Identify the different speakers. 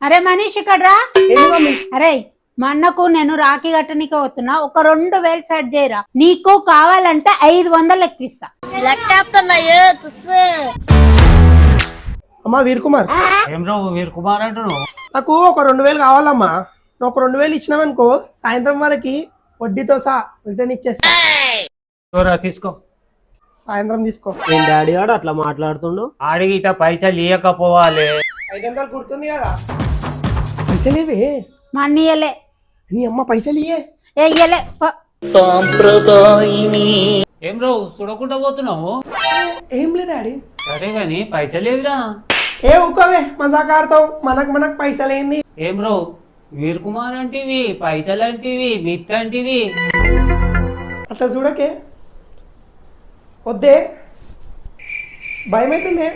Speaker 1: అరే మనీష్ ఇక్కడ రా.
Speaker 2: ఏంది మమ్మీ?
Speaker 1: అరే మా అన్నకు నేను రాఖీ కట్టనీకి పోతున్నా, ఒక 2000 సెట్ చేయరా. నీకు కావాలంటే 500 ఎక్కిస్తా.
Speaker 2: అమ్మా వీర్ కుమార్,
Speaker 3: ఏం రావు వీర్ కుమార్ అంటున్నావు?
Speaker 2: నాకు ఒక 2000 కావాలమ్మా. నువ్వు ఒక 2000 ఇచ్చినావనుకో సాయంత్రం వరకు వడ్డీతో సహా రిటర్న్ ఇచ్చేస్తా.
Speaker 3: తీసుకో,
Speaker 2: సాయంత్రం తీసుకో.
Speaker 4: ఏం డాడీ ఆడు అట్లా మాట్లాడుతుండు?
Speaker 3: ఆడికి ఇట పైసలు ఇవ్వకపోవాలి.
Speaker 2: 500 గుర్తుంది కదా? పైసలు ఇవే
Speaker 1: మా అన్నయ్యలే
Speaker 2: నీ అమ్మ, పైసలు ఇయ్యే.
Speaker 1: ఇయ్యలే.
Speaker 3: ఏం రావు చూడకుండా పోతున్నావు?
Speaker 2: ఏం లే డాడీ.
Speaker 3: సరే గాని పైసలు ఏవిరా?
Speaker 2: ఏ ఊకవే, మజాక్ ఆడతావు. మనకు పైసలు ఏంది?
Speaker 3: ఏం రావు వీర్ కుమార్ అంటివి, పైసలు అంటివి, మిత్ అంటివి.
Speaker 2: అట్లా చూడకే, వద్దే, భయం అవుతుంది.